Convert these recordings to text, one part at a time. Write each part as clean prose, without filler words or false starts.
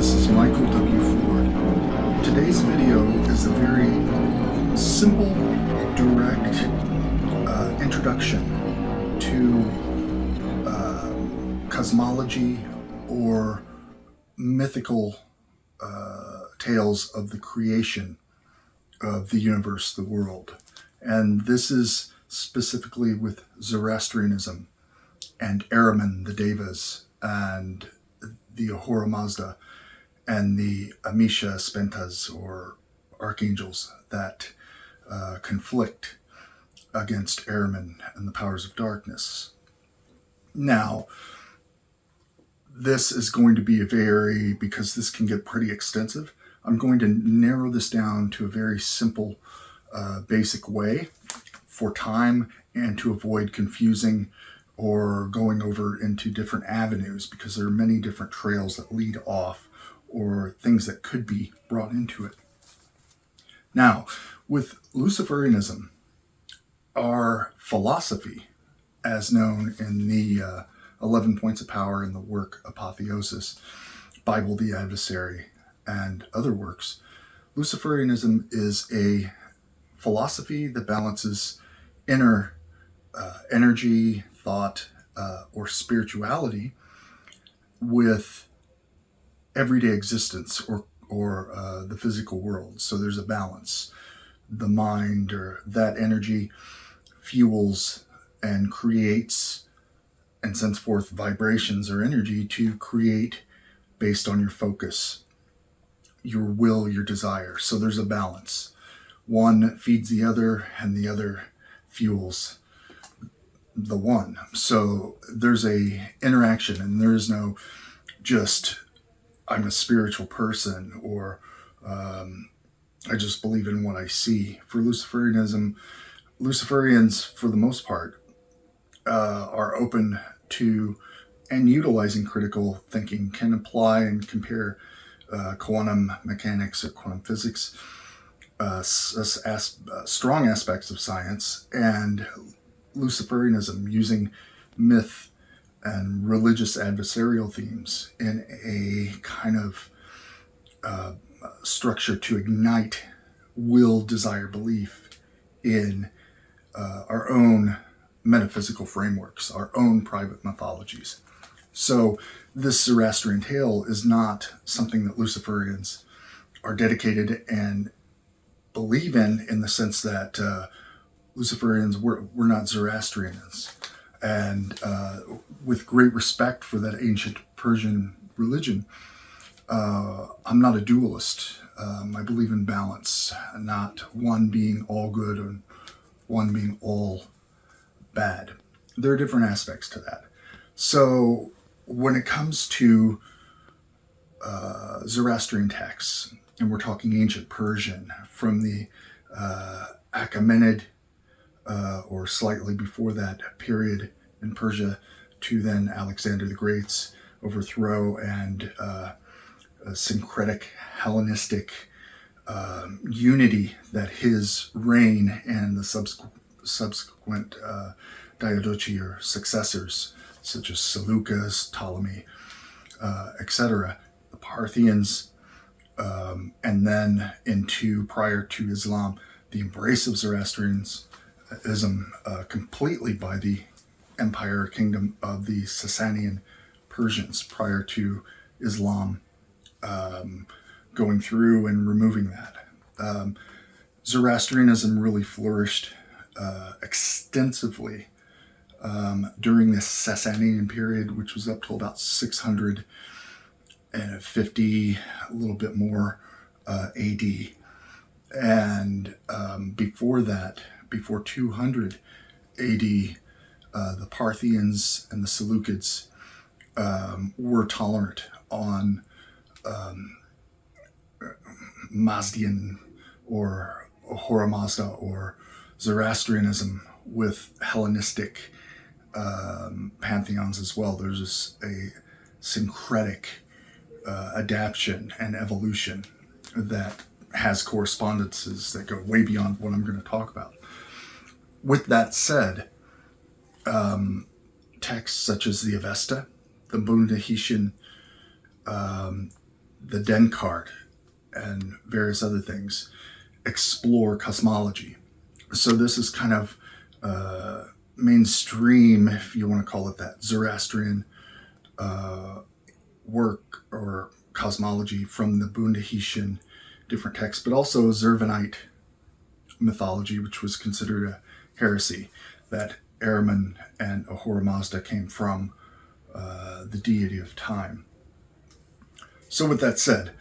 This is Michael W. Ford. Today's video is a very simple, direct introduction to cosmology or mythical tales of the creation of the universe, the world. And this is specifically with Zoroastrianism and Ahriman, the Daevas, and the Ahura Mazda, and the Amesha Spentas, or ArchAngels, that conflict against Ahriman and the powers of darkness. Now, this is going to be because this can get pretty extensive, I'm going to narrow this down to a very simple, basic way for time and to avoid confusing or going over into different avenues, because there are many different trails that lead off or things that could be brought into it. Now, with Luciferianism, our philosophy, as known in the 11 Points of Power in the work Apotheosis, Bible, the Adversary, and other works, Luciferianism is a philosophy that balances inner energy, thought, or spirituality with everyday existence or the physical world. So there's a balance. The mind, or that energy, fuels and creates and sends forth vibrations or energy to create based on your focus, your will, your desire. So there's a balance. One feeds the other, and the other fuels the one. So there's a interaction, and there is no just I'm a spiritual person, or I just believe in what I see. For Luciferianism, Luciferians, for the most part, are open to and utilizing critical thinking, can apply and compare quantum mechanics or quantum physics, strong aspects of science, and Luciferianism using myth and religious adversarial themes in a kind of structure to ignite will, desire, belief in our own metaphysical frameworks, our own private mythologies. So this Zoroastrian tale is not something that Luciferians are dedicated and believe in the sense that Luciferians were not Zoroastrians. And with great respect for that ancient Persian religion, I'm not a dualist. I believe in balance, not one being all good and one being all bad. There are different aspects to that. So when it comes to Zoroastrian texts, and we're talking ancient Persian, from the Achaemenid, or slightly before that period in Persia, to then Alexander the Great's overthrow and syncretic Hellenistic unity that his reign and the subsequent Diadochi, or successors, such as Seleucus, Ptolemy, etc., the Parthians, and then into, prior to Islam, the embrace of Zoroastrianism completely by the empire kingdom of the Sasanian Persians, prior to Islam going through and removing that. Zoroastrianism really flourished extensively during this Sasanian period, which was up to about 650, a little bit more, AD. And before that, before 200 AD, the Parthians and the Seleucids were tolerant on Mazdian or Ahura Mazda or Zoroastrianism with Hellenistic pantheons as well. There's a syncretic adaptation and evolution that has correspondences that go way beyond what I'm going to talk about. With that said, texts such as the Avesta, the Bundahishin, the Den card and various other things explore cosmology. So this is kind of mainstream, if you want to call it that, Zoroastrian work or cosmology from the Bundahishin different texts, but also Zurvanite mythology, which was considered a heresy, that Ahriman and Ahura Mazda came from the deity of time. So with that said,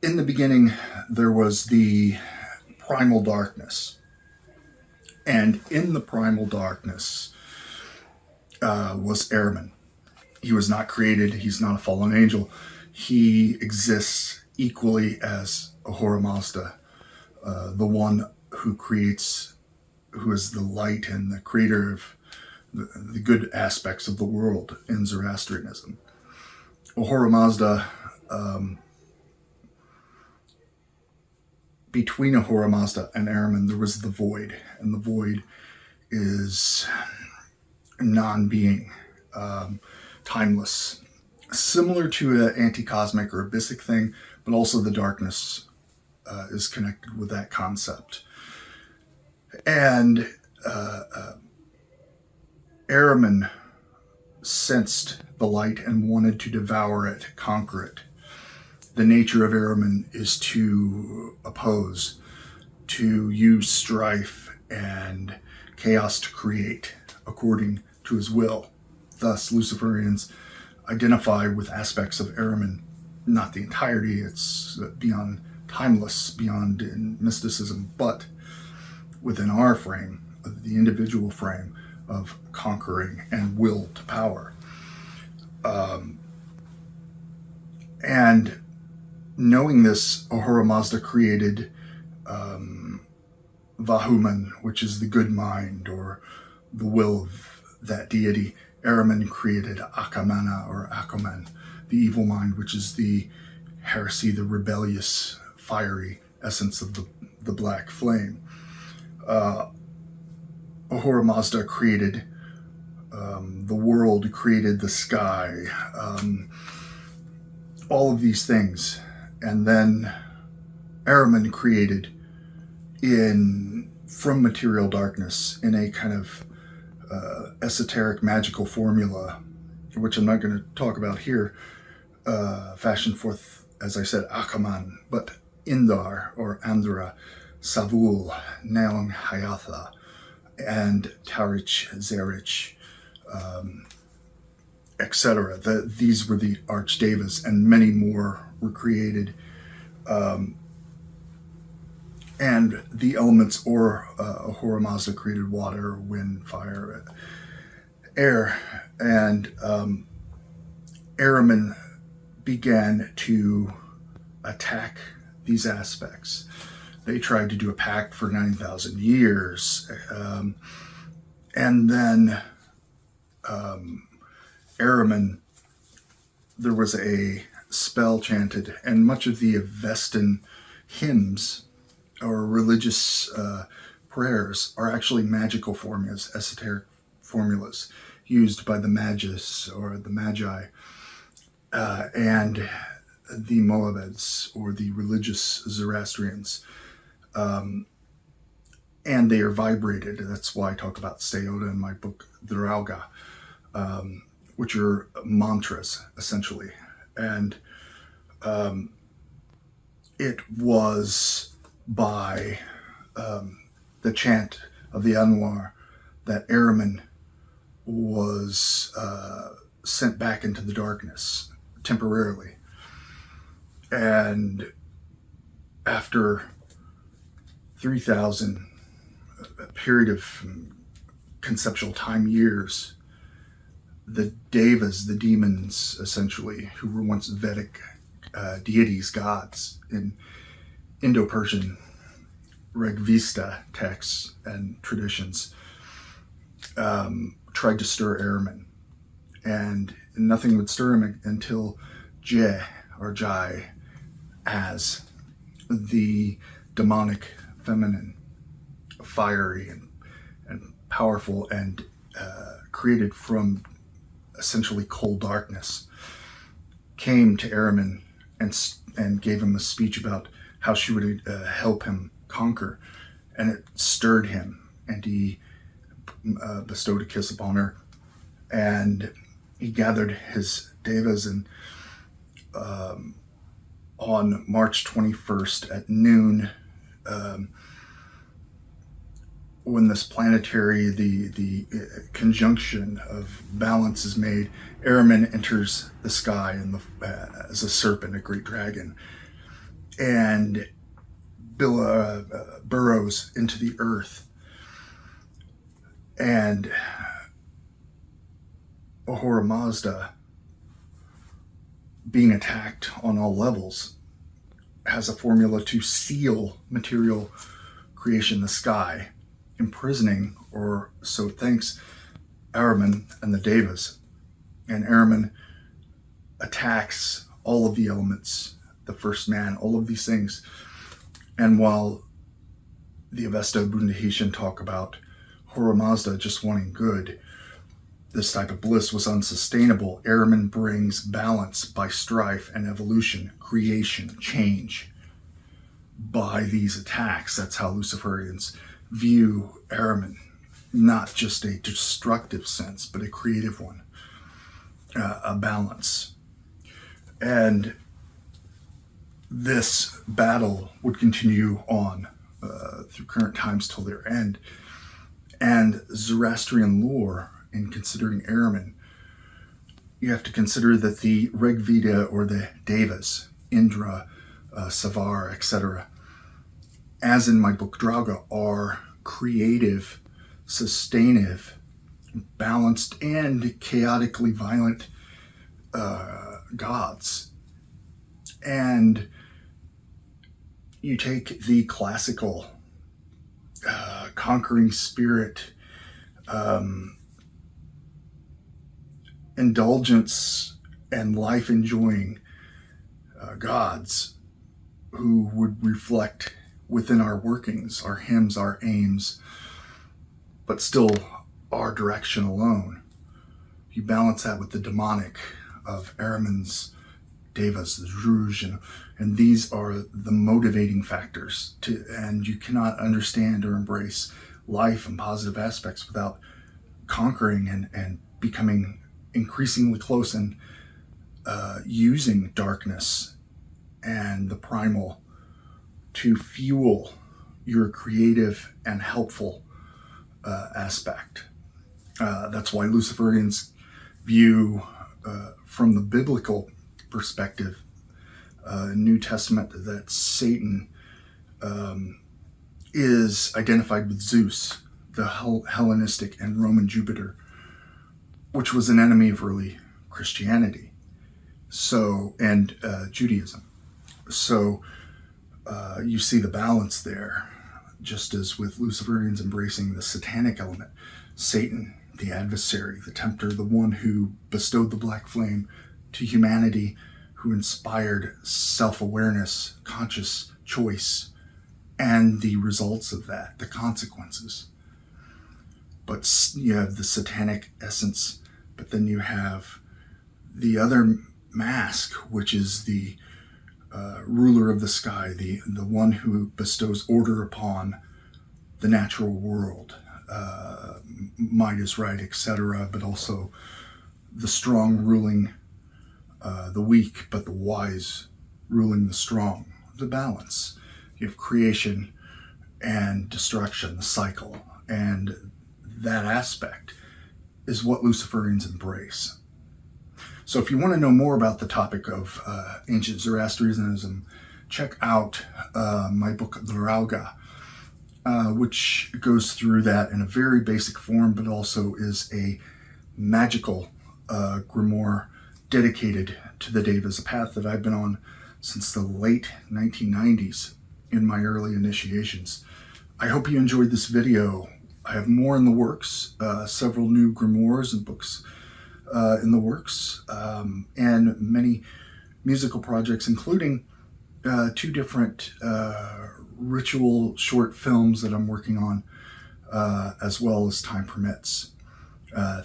in the beginning, there was the primal darkness. And in the primal darkness was Ahriman. He was not created. He's not a fallen angel. He exists equally as Ahura Mazda, the one who creates, who is the light and the creator of the good aspects of the world in Zoroastrianism. Ahura Mazda, between Ahura Mazda and Ahriman, there was the void, and the void is non-being, timeless, similar to an anti-cosmic or abyssic thing, but also the darkness is connected with that concept. And Ahriman sensed the light and wanted to devour it, conquer it. The nature of Ahriman is to oppose, to use strife and chaos to create according to his will. Thus, Luciferians identify with aspects of Ahriman, not the entirety, it's beyond timeless, beyond in mysticism, but within our frame, the individual frame of conquering and will to power. And knowing this, Ahura Mazda created Vahuman, which is the good mind or the will of that deity. Ahriman created Akamana or Akaman, the evil mind, which is the heresy, the rebellious, fiery essence of the black flame. Ahura Mazda created the world, created the sky, all of these things. And then Ahriman created from material darkness in a kind of esoteric magical formula, which I'm not going to talk about here, fashioned forth, as I said, Akaman, but Indar or Andhra, Savul, Naung Hayatha, and Tarich, Zerich, etc. These were the ArchDaevas, and many more were created. And the elements, or Ahura Mazda created water, wind, fire, air, and Ahriman began to attack these aspects. They tried to do a pact for 9,000 years. And then Ahriman, there was a spell chanted, and much of the Avestan hymns or religious prayers are actually magical formulas, esoteric formulas used by the magus or the magi and the Moabites or the religious Zoroastrians. And they are vibrated. That's why I talk about Steota in my book, DRAUGA, which are mantras, essentially. And it was by the chant of the Anwar that Ahriman was sent back into the darkness temporarily. And after 3,000, a period of conceptual time years, the Daevas, the demons, essentially, who were once Vedic deities, gods, in Indo-Persian Rigveda texts and traditions, tried to stir Ahriman. And nothing would stir him until Je, or Jai, as the demonic feminine, fiery and powerful, and created from essentially cold darkness, came to Ahriman and gave him a speech about how she would help him conquer, and it stirred him, and he bestowed a kiss upon her, and he gathered his Daevas, and on March 21st at noon, when this planetary, the conjunction of balance is made, Ahriman enters the sky as a serpent, a great dragon, and burrows into the earth. And Ahura Mazda, being attacked on all levels, has a formula to seal material creation, the sky, imprisoning, or so it thinks, Ahriman and the Daevas. And Ahriman attacks all of the elements, the first man, all of these things. And while the Avesta Bundahishin talk about Ahura Mazda just wanting good, this type of bliss was unsustainable. Ahriman brings balance by strife and evolution, creation, change by these attacks. That's how Luciferians view Ahriman, not just a destructive sense, but a creative one, a balance. And this battle would continue on through current times till their end. And Zoroastrian lore, in considering Ahriman, you have to consider that the Rig Veda, or the Daevas, Indra, Savar, etc., as in my book DRAUGA, are creative, sustainive, balanced, and chaotically violent gods. And you take the classical conquering spirit, indulgence and life enjoying gods who would reflect within our workings, our hymns, our aims, but still our direction alone. You balance that with the demonic of Ahriman's Daevas, the DRAUGA, and these are the motivating factors and you cannot understand or embrace life and positive aspects without conquering and becoming increasingly close and using darkness and the primal to fuel your creative and helpful aspect. That's why Luciferians view, from the biblical perspective, New Testament, that Satan is identified with Zeus, the Hellenistic and Roman Jupiter, which was an enemy of early Christianity, and Judaism. So you see the balance there, just as with Luciferians embracing the satanic element, Satan, the adversary, the tempter, the one who bestowed the black flame to humanity, who inspired self-awareness, conscious choice, and the results of that, the consequences. But you have the satanic essence, but then you have the other mask, which is the ruler of the sky, the one who bestows order upon the natural world, might is right, etc., but also the strong ruling the weak, but the wise ruling the strong. The balance. You have creation and destruction, the cycle, and that aspect is what Luciferians embrace. So if you want to know more about the topic of ancient Zoroastrianism, check out my book DRAUGA, which goes through that in a very basic form, but also is a magical grimoire dedicated to the Daevas, a path that I've been on since the late 1990s in my early initiations. I hope you enjoyed this video. I have more in the works, several new grimoires and books in the works, and many musical projects, including 2 different ritual short films that I'm working on, as well as time permits.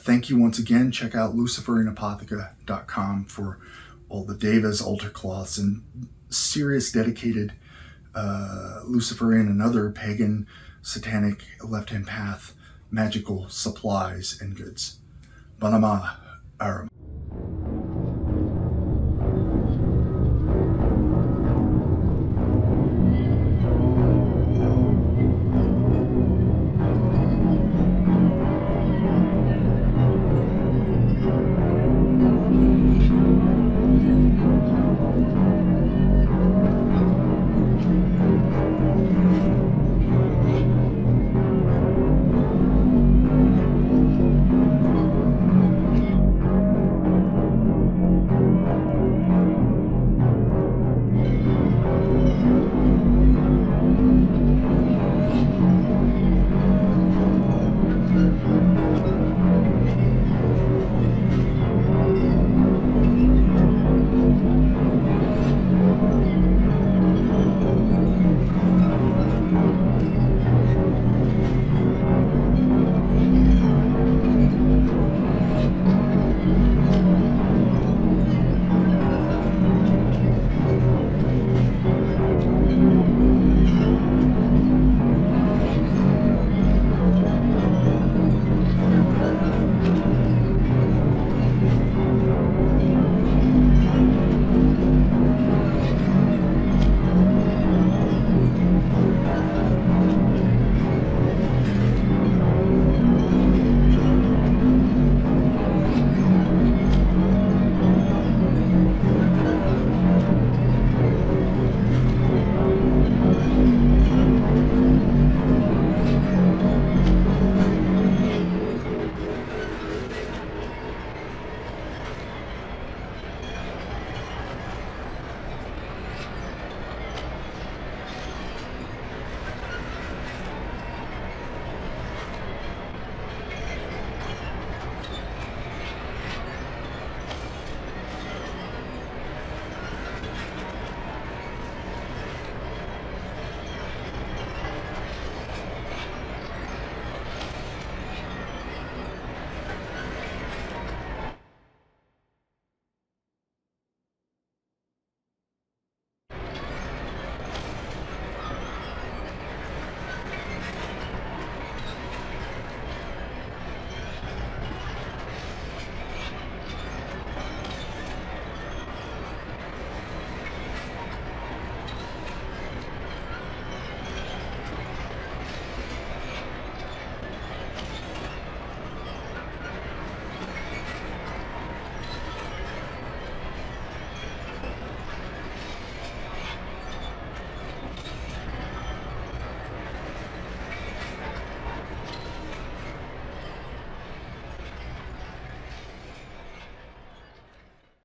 Thank you once again. Check out luciferianapotheca.com for well, the Daevas altar cloths, and serious dedicated Luciferian and other pagan, satanic, left-hand path magical supplies and goods. Banama Ahriman.